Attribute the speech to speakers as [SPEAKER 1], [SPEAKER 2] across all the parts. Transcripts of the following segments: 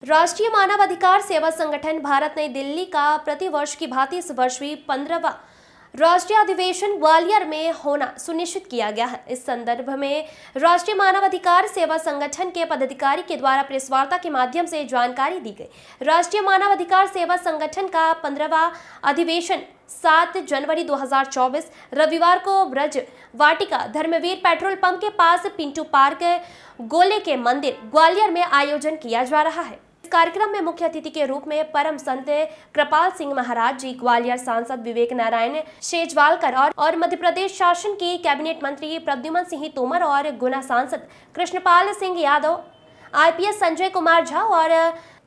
[SPEAKER 1] राष्ट्रीय मानव अधिकार सेवा संगठन भारत नई दिल्ली का प्रतिवर्ष की भांति इस वर्ष भी 15वां राष्ट्रीय अधिवेशन ग्वालियर में होना सुनिश्चित किया गया है। इस संदर्भ में राष्ट्रीय मानव अधिकार सेवा संगठन के पदाधिकारी के द्वारा प्रेस वार्ता के माध्यम से जानकारी दी गई। राष्ट्रीय मानव अधिकार सेवा संगठन का 15वां अधिवेशन 7 जनवरी 2024 रविवार को ब्रज वाटिका धर्मवीर पेट्रोल पंप के पास पिंटू पार्क गोले के मंदिर ग्वालियर में आयोजन किया जा रहा है। इस कार्यक्रम में मुख्य अतिथि के रूप में परम संत कृपाल सिंह महाराज जी, ग्वालियर सांसद विवेक नारायण शेजवालकर और मध्य प्रदेश शासन की कैबिनेट मंत्री प्रद्युमन सिंह तोमर और गुना सांसद कृष्णपाल सिंह यादव, IPS संजय कुमार झा और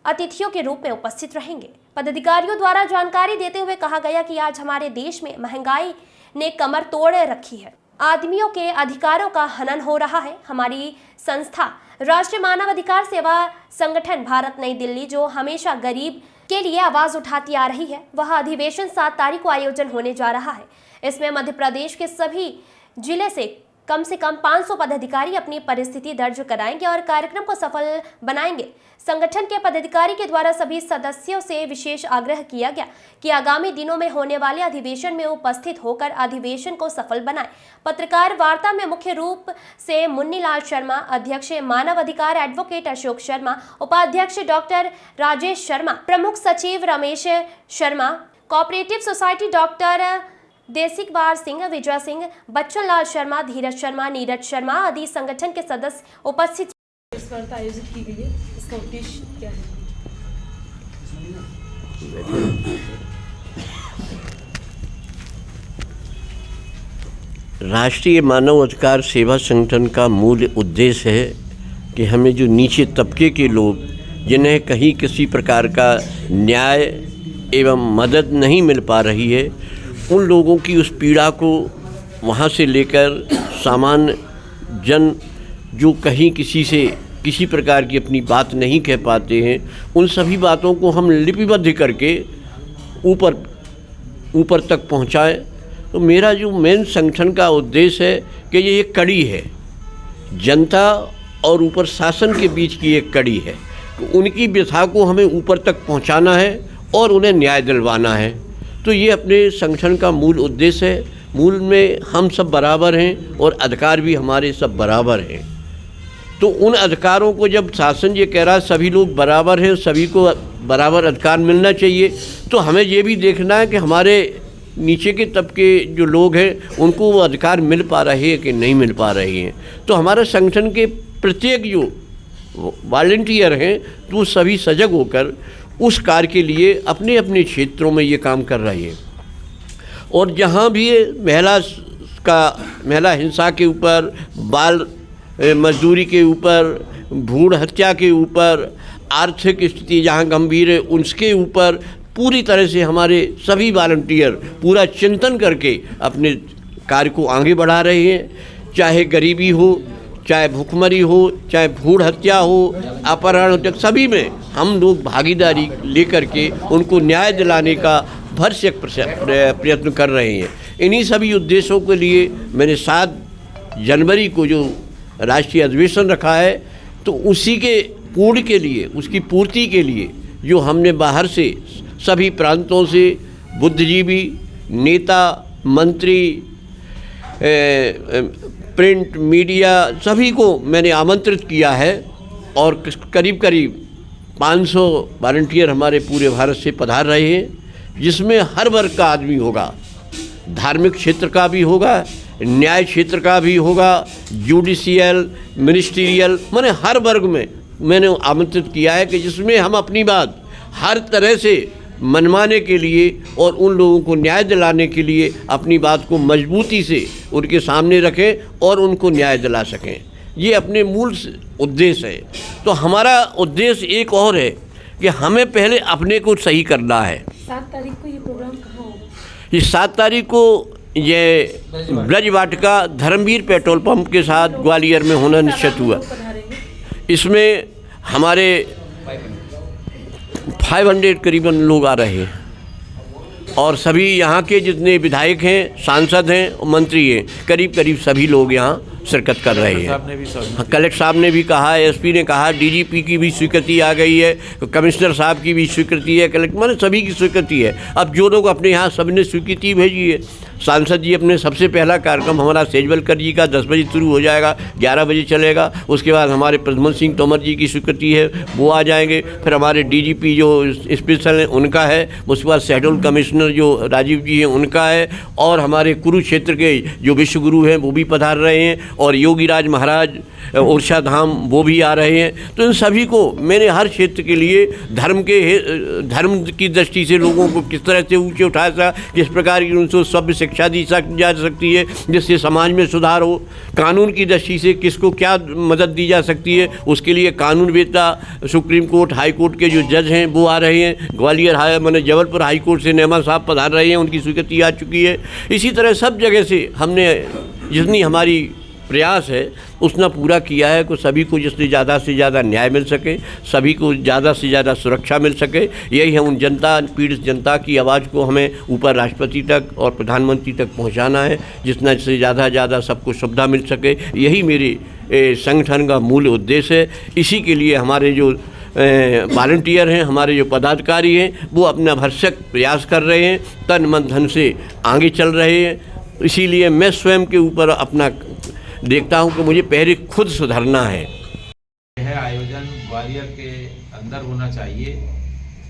[SPEAKER 1] अतिथियों के रूप में उपस्थित रहेंगे। पदाधिकारियों द्वारा जानकारी देते हुए कहा गया कि आज हमारे देश में महंगाई ने कमर तोड़ रखी है, आदमियों के अधिकारों का हनन हो रहा है। हमारी संस्था राष्ट्रीय मानव अधिकार सेवा संगठन भारत नई दिल्ली, जो हमेशा गरीब के लिए आवाज उठाती आ रही है, वह अधिवेशन 7 तारीख को आयोजन होने जा रहा है। इसमें मध्य प्रदेश के सभी जिले से कम 500 पदाधिकारी अपनी परिस्थिति दर्ज कराएंगे और कार्यक्रम को सफल बनाएंगे। संगठन के पदाधिकारी के द्वारा सभी सदस्यों से विशेष आग्रह किया गया कि आगामी दिनों में होने वाले अधिवेशन में उपस्थित होकर अधिवेशन को सफल बनाएं। पत्रकार वार्ता में मुख्य रूप से मुन्नीलाल शर्मा, अध्यक्ष मानव अधिकार एडवोकेट अशोक शर्मा, उपाध्यक्ष डॉक्टर राजेश शर्मा, प्रमुख सचिव Ramesh Sharma, cooperative society doctor Desikwar Singh, Vijay Singh, Bachchan Lal Sharma, Dheeraj Sharma, Neeraj Sharma आदि संगठन के सदस्य उपस्थित।
[SPEAKER 2] इस वार्ता आयोजित की गई है, इसका उद्देश्य क्या है?
[SPEAKER 3] राष्ट्रीय मानव अधिकार सेवा संगठन का मूल उद्देश्य है कि हमें जो नीचे तबके के लोग, जिन्हें कहीं किसी प्रकार का न्याय एवं मदद नहीं मिल पा रही है, उन लोगों की उस पीड़ा को वहाँ से लेकर सामान्य जन जो कहीं किसी से किसी प्रकार की अपनी बात नहीं कह पाते हैं, उन सभी बातों को हम लिपिबद्ध करके ऊपर तक पहुँचाएं। तो मेरा जो मेन संगठन का उद्देश्य है कि ये एक कड़ी है, जनता और ऊपर शासन के बीच की एक कड़ी है, तो उनकी व्यथा को हमें ऊपर तक पहुँचाना है और उन्हें न्याय दिलवाना है। तो ये अपने संगठन का मूल उद्देश्य है। मूल में हम सब बराबर हैं और अधिकार भी हमारे सब बराबर हैं। तो उन अधिकारों को जब शासन ये कह रहा है सभी लोग बराबर हैं, सभी को बराबर अधिकार मिलना चाहिए, तो हमें ये भी देखना है कि हमारे नीचे के तबके जो लोग हैं उनको वो अधिकार मिल पा रहे हैं कि नहीं मिल पा रहे हैं। तो हमारा संगठन के प्रत्येक जो वॉलंटियर हैं तो वो सभी सजग होकर उस कार्य के लिए अपने अपने क्षेत्रों में ये काम कर रही है। और जहाँ भी महिला हिंसा के ऊपर, बाल मजदूरी के ऊपर, भ्रूण हत्या के ऊपर, आर्थिक स्थिति जहाँ गंभीर है उसके ऊपर पूरी तरह से हमारे सभी वॉलंटियर पूरा चिंतन करके अपने कार्य को आगे बढ़ा रहे हैं। चाहे गरीबी हो, चाहे भूखमरी हो, चाहे भ्रूण हत्या हो, अपहरण हो, सभी में हम लोग भागीदारी लेकर के उनको न्याय दिलाने का भरसक प्रयत्न कर रहे हैं। इन्हीं सभी उद्देश्यों के लिए मैंने 7 जनवरी को जो राष्ट्रीय अधिवेशन रखा है, तो उसी के पूर्ण के लिए, उसकी पूर्ति के लिए जो हमने बाहर से सभी प्रांतों से बुद्धिजीवी, नेता, मंत्री, प्रिंट मीडिया सभी को मैंने आमंत्रित किया है और करीब 500 वॉलंटियर हमारे पूरे भारत से पधार रहे हैं, जिसमें हर वर्ग का आदमी होगा, धार्मिक क्षेत्र का भी होगा, न्याय क्षेत्र का भी होगा, जुडिशियल, मिनिस्ट्रियल, मैंने हर वर्ग में मैंने आमंत्रित किया है कि जिसमें हम अपनी बात हर तरह से मनवाने के लिए और उन लोगों को न्याय दिलाने के लिए अपनी बात को मजबूती से उनके सामने रखें और उनको न्याय दिला सकें। ये अपने मूल उद्देश्य है। तो हमारा उद्देश्य एक और है कि हमें पहले अपने को सही करना है।
[SPEAKER 2] 7 तारीख को ये प्रोग्राम कहाँ होगा?
[SPEAKER 3] ये 7 तारीख को ये ब्रज वाटिका धर्मवीर पेट्रोल पंप के साथ ग्वालियर में होना निश्चित हुआ। इसमें हमारे 500 करीबन लोग आ रहे हैं और सभी यहाँ के जितने विधायक हैं, सांसद हैं, मंत्री हैं, करीब सभी लोग यहाँ शिरकत कर रहे हैं। कलेक्टर साहब ने भी कहा, एसपी ने कहा, डीजीपी की भी स्वीकृति आ गई है, कमिश्नर साहब की भी स्वीकृति है, कलेक्टर मैंने सभी की स्वीकृति है। अब जो लोग अपने यहाँ सबने स्वीकृति भेजी है। सांसद जी अपने सबसे पहला कार्यक्रम हमारा सेजवलकर जी का 10 बजे शुरू हो जाएगा, 11 बजे चलेगा। उसके बाद हमारे प्रद्युम्न सिंह तोमर जी की स्वीकृति है, वो आ जाएंगे। फिर हमारे डीजीपी जो स्पेशल हैं उनका है। उसके बाद शेड्यूल कमिश्नर जो राजीव जी हैं उनका है। और हमारे कुरुक्षेत्र के जो विश्वगुरु हैं वो भी पधार रहे हैं। और योगीराज महाराज ओरछा धाम वो भी आ रहे हैं। तो इन सभी को मैंने हर क्षेत्र के लिए धर्म की दृष्टि से लोगों को किस तरह से ऊंचे उठाया था, किस प्रकार की उनको सभ्य शिक्षा दी जा सकती है जिससे समाज में सुधार हो, कानून की दृष्टि से किसको क्या मदद दी जा सकती है, उसके लिए कानून वेत्ता सुप्रीम कोर्ट हाई कोर्ट के जो जज हैं वो आ रहे हैं। ग्वालियर मैंने जबलपुर हाई कोर्ट से नेमा साहब पधार रहे हैं, उनकी स्वीकृति आ चुकी है। इसी तरह सब जगह से हमने जितनी हमारी प्रयास है उसने पूरा किया है कि सभी को जिससे ज़्यादा से ज़्यादा न्याय मिल सके, सभी को ज़्यादा से ज़्यादा सुरक्षा मिल सके। यही है उन पीड़ित जनता की आवाज़ को हमें ऊपर राष्ट्रपति तक और प्रधानमंत्री तक पहुंचाना है, जितना से ज़्यादा सबको सुविधा मिल सके। यही मेरे संगठन का मूल उद्देश्य है। इसी के लिए हमारे जो वॉलंटियर हैं, हमारे जो पदाधिकारी हैं, वो अपना भरसक प्रयास कर रहे हैं, तन मन धन से आगे चल रहे हैं। इसीलिए मैं स्वयं के ऊपर अपना देखता हूं कि मुझे पहले खुद सुधरना है।
[SPEAKER 4] यह आयोजन ग्वालियर के अंदर होना चाहिए।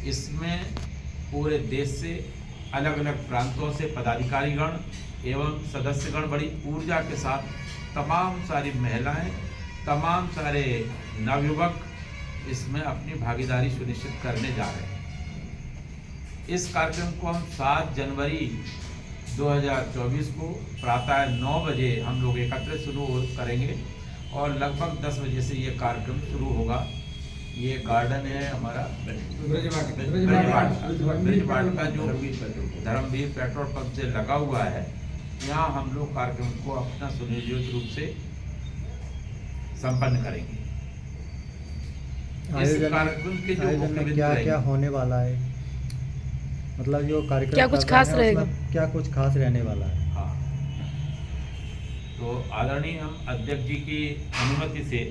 [SPEAKER 4] इसमें पूरे देश से अलग अलग प्रांतों से पदाधिकारीगण एवं सदस्यगण बड़ी ऊर्जा के साथ, तमाम सारी महिलाएं, तमाम सारे नवयुवक इसमें अपनी भागीदारी सुनिश्चित करने जा रहे हैं। इस कार्यक्रम को हम 7 जनवरी 2024 को प्रातः 9 बजे हम लोग एकत्रित शुरू करेंगे और लगभग 10 बजे से ये कार्यक्रम शुरू होगा। ये गार्डन है हमारा ब्रजवाट का जो धर्मवीर पेट्रोल पंप से लगा हुआ है। यहाँ हम लोग कार्यक्रम को अपना सुनियोजित रूप से संपन्न करेंगे। इस कार्यक्रम के जो
[SPEAKER 5] क्या होने वाला है, मतलब जो कार्यक्रम
[SPEAKER 2] क्या कुछ खास रहेगा,
[SPEAKER 5] क्या कुछ खास रहने वाला है?
[SPEAKER 4] हाँ, तो आदरणीय हम अध्यक्ष जी की अनुमति से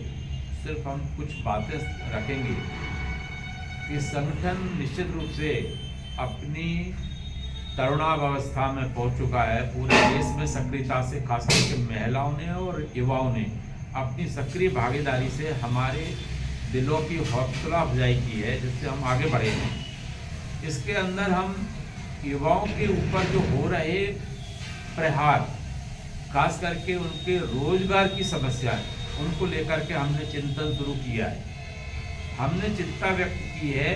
[SPEAKER 4] सिर्फ हम कुछ बातें रखेंगे कि संगठन निश्चित रूप से अपनी तरुणावस्था में पहुंच चुका है। पूरे देश में सक्रियता से, खास करके महिलाओं ने और युवाओं ने अपनी सक्रिय भागीदारी से हमारे दिलों की हौसला अफजाई की है, जिससे हम आगे बढ़े हैं। इसके अंदर हम युवाओं के ऊपर जो हो रहे प्रहार, खास करके उनके रोजगार की समस्या है, उनको लेकर के हमने चिंतन शुरू किया है। हमने चिंता व्यक्त की है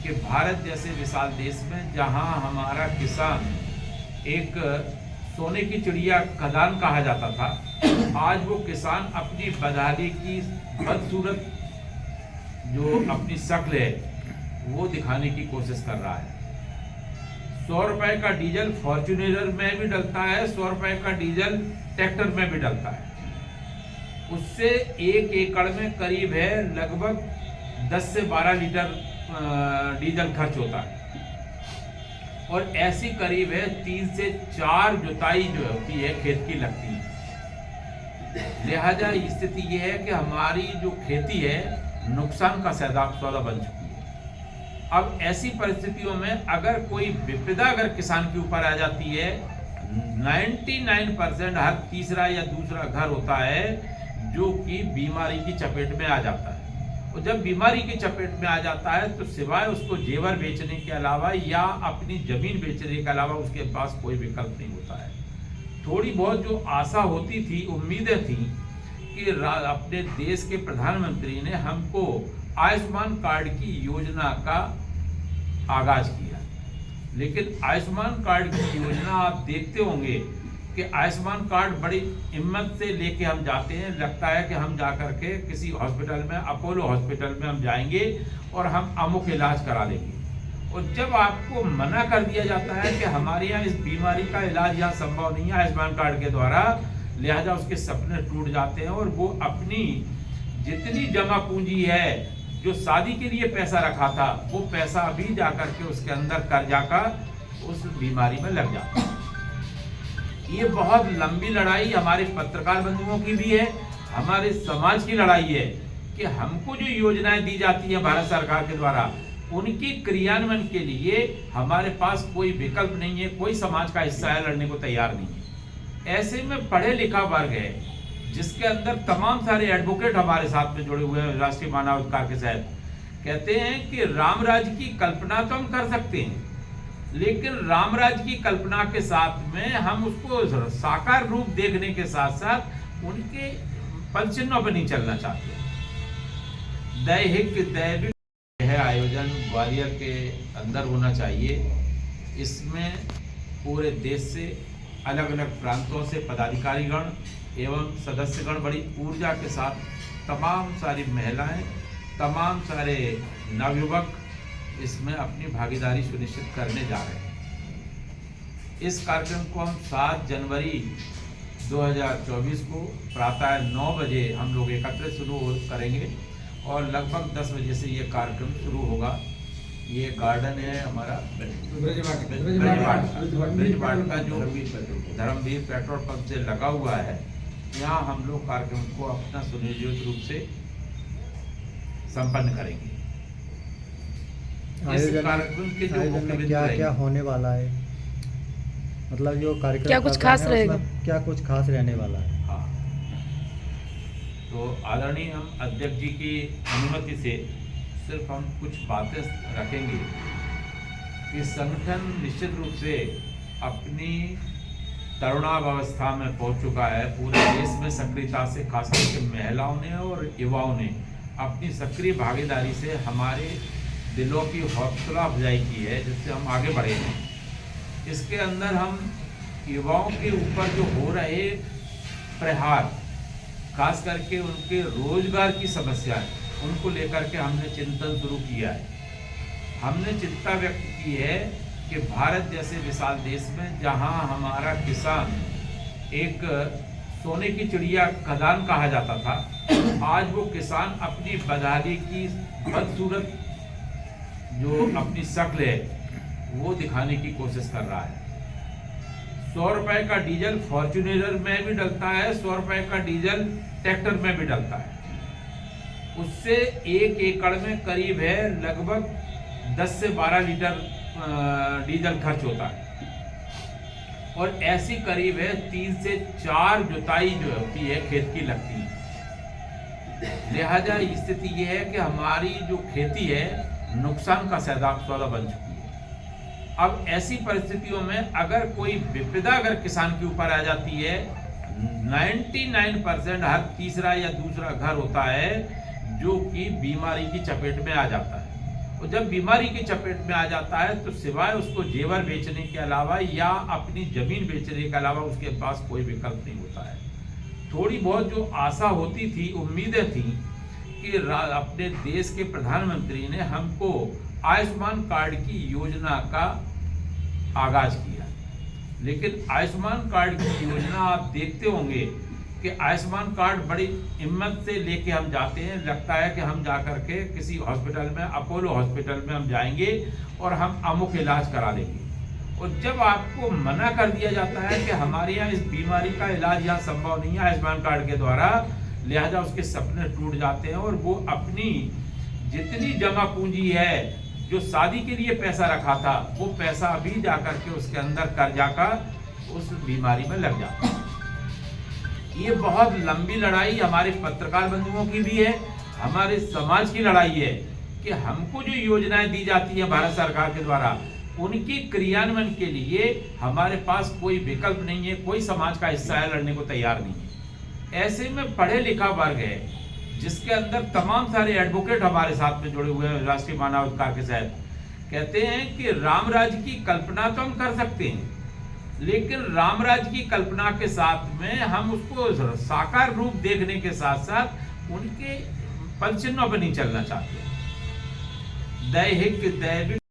[SPEAKER 4] कि भारत जैसे विशाल देश में जहां हमारा किसान एक सोने की चिड़िया खदान कहा जाता था, आज वो किसान अपनी बदहाली की बदसूरत जो अपनी शक्ल है वो दिखाने की कोशिश कर रहा है। 100 रुपए का डीजल फॉर्च्यूनर में भी डलता है, 100 रुपए का डीजल ट्रैक्टर में भी डलता है। उससे 1 एकड़ में करीब है लगभग 10 से 12 लीटर डीजल खर्च होता है। और ऐसी करीब है 3 से 4 जुताई जो होती है खेत की लगती है। लिहाजा स्थिति ये है कि हमारी जो खेती है नुकसान का सौदा बन चुकी है। अब ऐसी परिस्थितियों में अगर कोई विपदा अगर किसान के ऊपर आ जाती है, 99% हर तीसरा या दूसरा घर होता है जो कि बीमारी की चपेट में आ जाता है। और जब बीमारी की चपेट में आ जाता है तो सिवाय उसको जेवर बेचने के अलावा या अपनी जमीन बेचने के अलावा उसके पास कोई विकल्प नहीं होता है। थोड़ी बहुत जो आशा होती थी, उम्मीदें थी कि अपने देश के प्रधानमंत्री ने हमको आयुष्मान कार्ड की योजना का आगाज किया, लेकिन आयुष्मान कार्ड की योजना आप देखते होंगे कि आयुष्मान कार्ड बड़ी हिम्मत से लेके हम जाते हैं। लगता है कि हम जा कर के किसी हॉस्पिटल में, अपोलो हॉस्पिटल में हम जाएंगे और हम अमुक इलाज करा लेंगे। और जब आपको मना कर दिया जाता है कि हमारे यहाँ इस बीमारी का इलाज यहाँ संभव नहीं है आयुष्मान कार्ड के द्वारा, लिहाजा उसके सपने टूट जाते हैं और वो अपनी जितनी जमा पूंजी है, जो शादी के लिए पैसा रखा था, वो पैसा अभी जाकर के उसके अंदर कर्जा का उस बीमारी में लग जाता है। ये बहुत लंबी लड़ाई हमारे पत्रकार बंधुओं की भी है, हमारे समाज की लड़ाई है कि हमको जो योजनाएं दी जाती हैं भारत सरकार के द्वारा, उनकी क्रियान्वयन के लिए हमारे पास कोई विकल्प नहीं है, कोई समाज का हिस्सा है लड़ने को तैयार नहीं है। ऐसे में पढ़े लिखा वर्ग है जिसके अंदर तमाम सारे एडवोकेट हमारे साथ में जुड़े हुए हैं राष्ट्रीय मानवाधिकार के तहत, कहते हैं कि राम राज्य की कल्पना तो हम कर सकते हैं, लेकिन राम राज्य की कल्पना के साथ में हम उसको साकार रूप देखने के साथ साथ उनके पदचिन्हों पर नहीं चलना चाहते। दैविक यह आयोजन ग्वालियर के अंदर होना चाहिए। इसमें पूरे देश से अलग अलग प्रांतों से पदाधिकारीगण एवं सदस्यगण बड़ी ऊर्जा के साथ, तमाम सारी महिलाएं, तमाम सारे नवयुवक इसमें अपनी भागीदारी सुनिश्चित करने जा रहे हैं। इस कार्यक्रम को हम 7 जनवरी 2024 को प्रातः 9 बजे हम लोग एकत्रित शुरू करेंगे और लगभग 10 बजे से ये कार्यक्रम शुरू होगा। ये गार्डन है हमारा ब्रिजवाट का जो धर्मवीर पेट्रोल पंप से लगा हुआ है, यहाँ हम लोग कार्यक्रम को अपना सुनियोजित रूप से संपन्न करेंगे। इस कार्यक्रम के जो
[SPEAKER 5] आयोजन में क्या क्या होने वाला है, मतलब जो कार्यक्रम
[SPEAKER 2] क्या कुछ खास रहेगा,
[SPEAKER 5] क्या कुछ खास रहने वाला है?
[SPEAKER 4] हाँ, तो आदरणीय हम अध्यक्ष जी की अनुमति से सिर्फ हम कुछ बातें रखेंगे कि संगठन निश्चित रूप से अपनी तरुणावस्था में पहुंच चुका है। पूरे देश में सक्रियता से, खासकर के महिलाओं ने और युवाओं ने अपनी सक्रिय भागीदारी से हमारे दिलों की हौसला अफजाई की है, जिससे हम आगे बढ़े हैं। इसके अंदर हम युवाओं के ऊपर जो हो रहे प्रहार, खास करके उनके रोजगार की समस्या है, उनको लेकर के हमने चिंतन शुरू किया है। हमने चिंता व्यक्त की है कि भारत जैसे विशाल देश में जहां हमारा किसान एक सोने की चिड़िया खदान कहा जाता था, आज वो किसान अपनी बदहाली की बदसूरत जो अपनी शक्ल है वो दिखाने की कोशिश कर रहा है। 100 रुपए का डीजल फॉर्च्यूनर में भी डलता है, 100 रुपए का डीजल ट्रैक्टर में भी डलता है। उससे 1 एकड़ में करीब है लगभग 10 से 12 लीटर डीजल खर्च होता है और ऐसी करीब है 3 से 4 जुताई जो होती है खेत की लगती है। लिहाजा स्थिति ये है कि हमारी जो खेती है नुकसान का सौदा बन चुकी है। अब ऐसी परिस्थितियों में अगर कोई विपदा अगर किसान के ऊपर आ जाती है, 99% हर तीसरा या दूसरा घर होता है जो कि बीमारी की चपेट में आ जाता है। और जब बीमारी की चपेट में आ जाता है तो सिवाय उसको जेवर बेचने के अलावा या अपनी जमीन बेचने के अलावा उसके पास कोई विकल्प नहीं होता है। थोड़ी बहुत जो आशा होती थी, उम्मीदें थी कि अपने देश के प्रधानमंत्री ने हमको आयुष्मान कार्ड की योजना का आगाज किया, लेकिन आयुष्मान कार्ड की योजना आप देखते होंगे कि आयुष्मान कार्ड बड़ी हिम्मत से लेके हम जाते हैं, लगता है कि हम जाकर के किसी हॉस्पिटल में, अपोलो हॉस्पिटल में हम जाएंगे और हम अमुक इलाज करा लेंगे। और जब आपको मना कर दिया जाता है कि हमारे यहाँ इस बीमारी का इलाज यहाँ संभव नहीं है आयुष्मान कार्ड के द्वारा, लिहाजा उसके सपने टूट जाते हैं और वो अपनी जितनी जमा पूंजी है, जो शादी के लिए पैसा रखा था, वो पैसा अभी जाकर के उसके अंदर कर्जा का उस बीमारी में लग जाता है। ये बहुत लंबी लड़ाई हमारे पत्रकार बंधुओं की भी है, हमारे समाज की लड़ाई है कि हमको जो योजनाएं दी जाती हैं भारत सरकार के द्वारा, उनकी क्रियान्वयन के लिए हमारे पास कोई विकल्प नहीं है, कोई समाज का हिस्सा है लड़ने को तैयार नहीं है। ऐसे में पढ़े लिखा वर्ग है जिसके अंदर तमाम सारे एडवोकेट हमारे साथ में जुड़े हुए हैं राष्ट्रीय मानवाधिकार के तहत, कहते हैं कि राम राज्य की कल्पना तो हम कर सकते हैं, लेकिन राम राज्य की कल्पना के साथ में हम उसको साकार रूप देखने के साथ साथ उनके पदचिन्हों पर नहीं चलना चाहते। दैविक